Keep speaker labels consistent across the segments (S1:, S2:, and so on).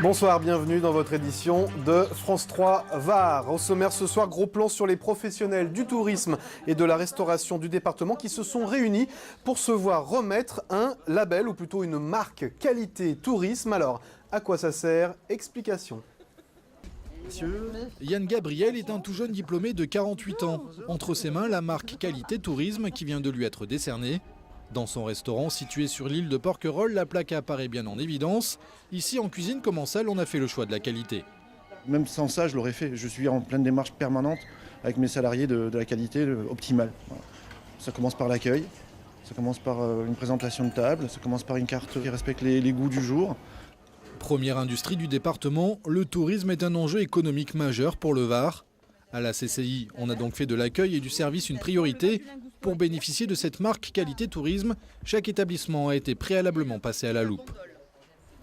S1: Bonsoir, bienvenue dans votre édition de France 3 Var. Au sommaire ce soir, gros plan sur les professionnels du tourisme et de la restauration du département qui se sont réunis pour se voir remettre un label ou plutôt une marque qualité tourisme. Alors, à quoi ça sert? Explication.
S2: Yann Gabriel est un tout jeune diplômé de 48 ans. Entre ses mains, la marque Qualité Tourisme qui vient de lui être décernée. Dans son restaurant situé sur l'île de Porquerolles, la plaque apparaît bien en évidence. Ici, en cuisine comme en salle, on a fait le choix de la qualité.
S3: Même sans ça, je l'aurais fait. Je suis en pleine démarche permanente avec mes salariés de la qualité optimale. Voilà. Ça commence par l'accueil, ça commence par une présentation de table, ça commence par une carte qui respecte les goûts du jour.
S2: Première industrie du département, le tourisme est un enjeu économique majeur pour le Var. À la CCI, on a donc fait de l'accueil et du service une priorité. Pour bénéficier de cette marque Qualité Tourisme, chaque établissement a été préalablement passé à la loupe.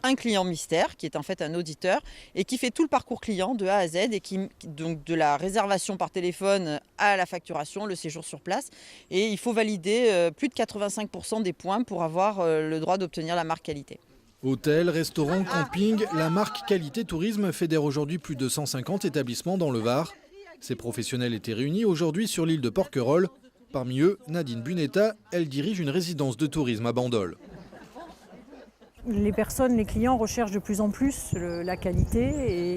S4: Un client mystère qui est en fait un auditeur et qui fait tout le parcours client de A à Z et qui donc de la réservation par téléphone à la facturation, le séjour sur place. Et il faut valider plus de 85% des points pour avoir le droit d'obtenir la marque qualité.
S2: Hôtels, restaurants, camping, la marque Qualité Tourisme fédère aujourd'hui plus de 150 établissements dans le Var. Ces professionnels étaient réunis aujourd'hui sur l'île de Porquerolles. Parmi eux, Nadine Bunetta, elle dirige une résidence de tourisme à Bandol.
S5: Les personnes, les clients recherchent de plus en plus la qualité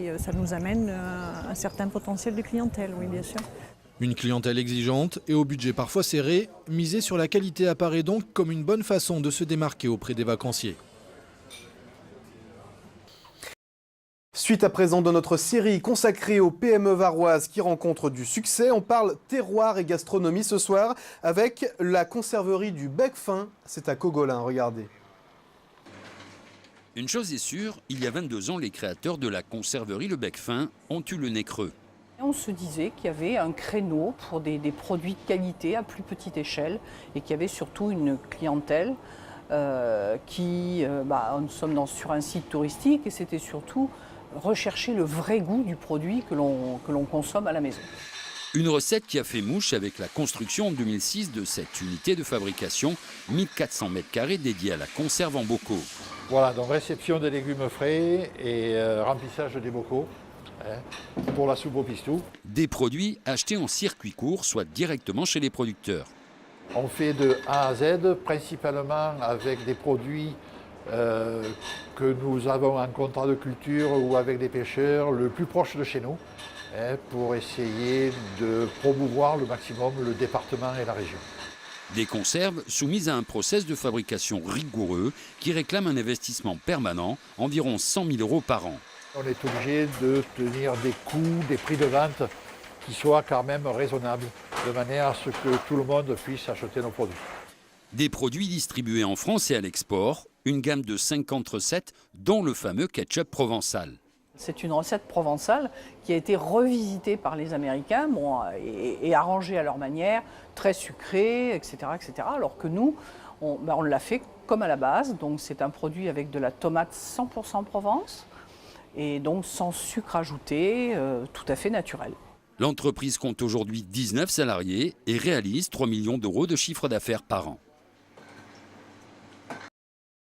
S5: et ça nous amène un certain potentiel de clientèle, oui bien sûr.
S2: Une clientèle exigeante et au budget parfois serré, miser sur la qualité apparaît donc comme une bonne façon de se démarquer auprès des vacanciers.
S1: Suite à présent de notre série consacrée aux PME varoises qui rencontrent du succès, on parle terroir et gastronomie ce soir avec la conserverie du Bec-Fin. C'est à Cogolin, regardez.
S6: Une chose est sûre, il y a 22 ans, les créateurs de la conserverie Le Bec-Fin ont eu le nez creux.
S7: On se disait qu'il y avait un créneau pour des produits de qualité à plus petite échelle et qu'il y avait surtout une clientèle nous sommes sur un site touristique et c'était surtout rechercher le vrai goût du produit que l'on consomme à la maison.
S6: Une recette qui a fait mouche avec la construction en 2006 de cette unité de fabrication, 1400 m² dédiée à la conserve en bocaux.
S8: Voilà, donc réception des légumes frais et remplissage des bocaux pour la soupe au pistou.
S6: Des produits achetés en circuit court, soit directement chez les producteurs.
S8: On fait de A à Z, principalement avec des produits que nous avons en contrat de culture ou avec des pêcheurs le plus proche de chez nous, pour essayer de promouvoir le maximum le département et la région.
S6: Des conserves soumises à un process de fabrication rigoureux qui réclame un investissement permanent, environ 100 000 € par an.
S8: On est obligé de tenir des coûts, des prix de vente qui soient quand même raisonnables, de manière à ce que tout le monde puisse acheter nos produits.
S6: Des produits distribués en France et à l'export, une gamme de 50 recettes, dont le fameux ketchup provençal.
S7: C'est une recette provençale qui a été revisitée par les Américains et arrangée à leur manière, très sucrée, etc. alors que nous, on l'a fait comme à la base. Donc c'est un produit avec de la tomate 100% Provence et donc sans sucre ajouté, tout à fait naturel.
S6: L'entreprise compte aujourd'hui 19 salariés et réalise 3 millions € de chiffre d'affaires par an.